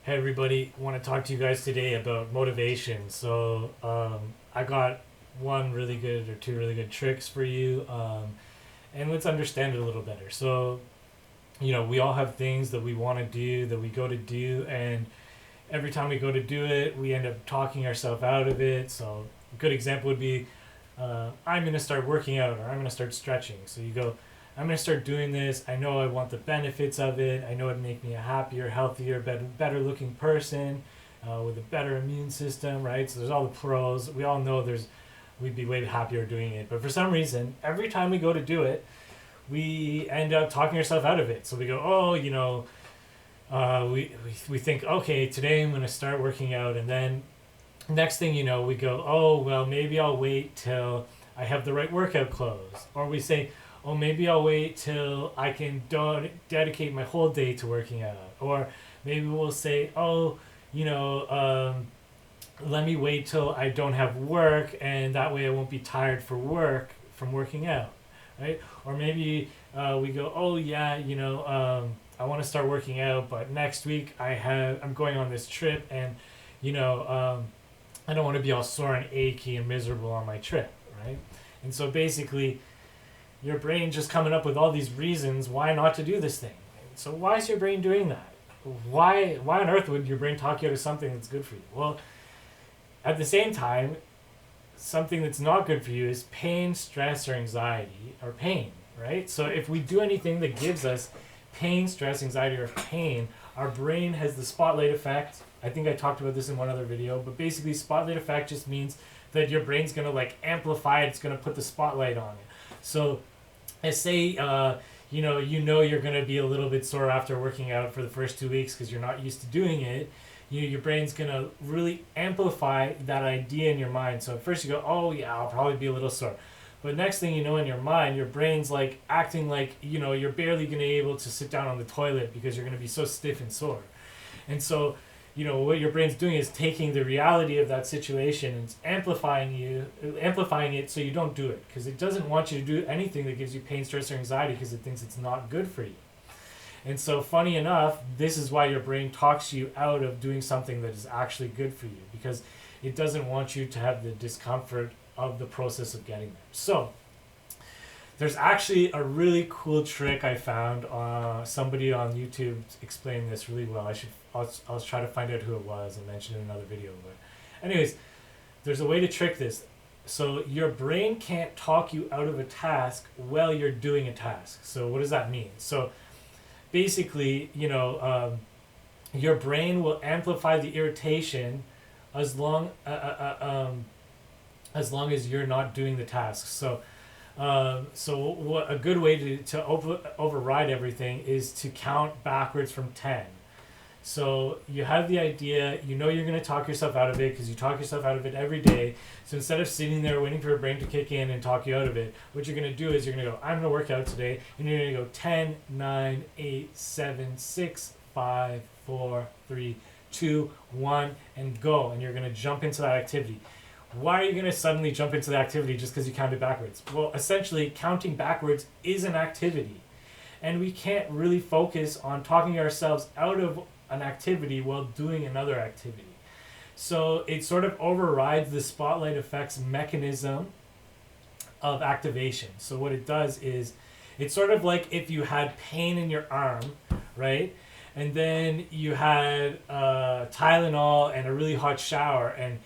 Hey everybody, want to talk to you guys today about motivation. I got one really good or two really good tricks for you, and let's understand it a little better. We all have things that we want to do, that we go to do, and every time we go to do it, we end up talking ourselves out of it. So, a good example would be I'm going to start working out or I'm going to start stretching. So, you go, I'm going to start doing this. I know I want the benefits of it. I know it'd make me a happier, healthier, better looking person with a better immune system, right? So, there's all the pros. We all know we'd be way happier doing it. But for some reason, every time we go to do it, we end up talking ourselves out of it. So, we go, we think, okay, today I'm going to start working out, and then next thing you know, we go, oh, well, maybe I'll wait till I have the right workout clothes. Or we say, oh, maybe I'll wait till I can dedicate my whole day to working out. Or maybe we'll say, oh, let me wait till I don't have work, and that way I won't be tired from working out, right? Or maybe we go, oh, yeah, I want to start working out, but next week I'm going on this trip, and I don't want to be all sore and achy and miserable on my trip, right? And so basically, your brain just coming up with all these reasons why not to do this thing. So why is your brain doing that? Why on earth would your brain talk you out of something that's good for you? Well, at the same time, something that's not good for you is pain, stress, or anxiety, or pain, right? So if we do anything that gives us pain, stress, anxiety, or pain, our brain has the spotlight effect. I think I talked about this in one other video, but basically spotlight effect just means that your brain's going to amplify it. It's going to put the spotlight on it. So let's say you're going to be a little bit sore after working out for the first 2 weeks because you're not used to doing it. Your brain's going to really amplify that idea in your mind. So at first you go, oh yeah, I'll probably be a little sore. But next thing you know, in your mind, your brain's acting like, you're barely going to be able to sit down on the toilet because you're going to be so stiff and sore. And so, what your brain's doing is taking the reality of that situation and amplifying it so you don't do it, because it doesn't want you to do anything that gives you pain, stress, or anxiety because it thinks it's not good for you. And so, funny enough, this is why your brain talks you out of doing something that is actually good for you, because it doesn't want you to have the discomfort of the process of getting there. So, there's actually a really cool trick I found. Somebody on YouTube explained this really well. I'll try to find out who it was and mention it in another video. But anyways, there's a way to trick this. So your brain can't talk you out of a task while you're doing a task. So what does that mean? So basically, your brain will amplify the irritation as long as you're not doing the task. So what a good way to override everything is to count backwards from 10. So you have the idea, you're going to talk yourself out of it because you talk yourself out of it every day. So instead of sitting there waiting for your brain to kick in and talk you out of it, what you're going to do is you're going to go, I'm going to work out today, and you're going to go 10, 9, 8, 7, 6, 5, 4, 3, 2, 1, and go. And you're going to jump into that activity. Why are you going to suddenly jump into the activity just because you counted backwards? Well, essentially, counting backwards is an activity. And we can't really focus on talking ourselves out of an activity while doing another activity. So it sort of overrides the spotlight effects mechanism of activation. So what it does is, it's sort of like if you had pain in your arm, right? And then you had Tylenol and a really hot shower, and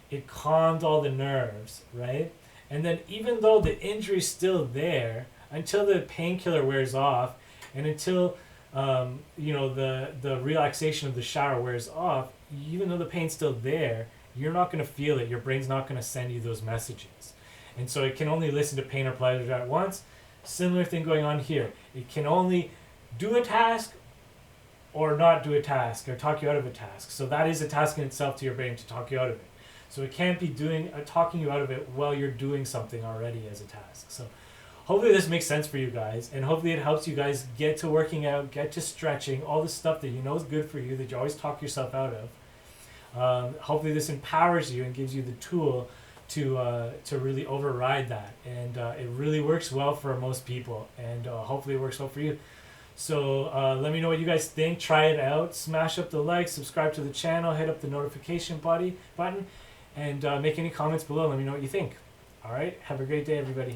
it calmed all the nerves, right? And then even though the injury's still there, until the painkiller wears off, and until the relaxation of the shower wears off, even though the pain's still there, you're not going to feel it. Your brain's not going to send you those messages. And so it can only listen to pain or pleasure at once. Similar thing going on here. It can only do a task or not do a task, or talk you out of a task. So that is a task in itself to your brain, to talk you out of it. So it can't be talking you out of it while you're doing something already as a task. So hopefully this makes sense for you guys, and hopefully it helps you guys get to working out, get to stretching, all the stuff that you know is good for you, that you always talk yourself out of. Hopefully this empowers you and gives you the tool to really override that. And it really works well for most people, and hopefully it works well for you. So let me know what you guys think. Try it out. Smash up the like, subscribe to the channel, hit up the notification button, and make any comments below. Let me know what you think. All right. Have a great day, everybody.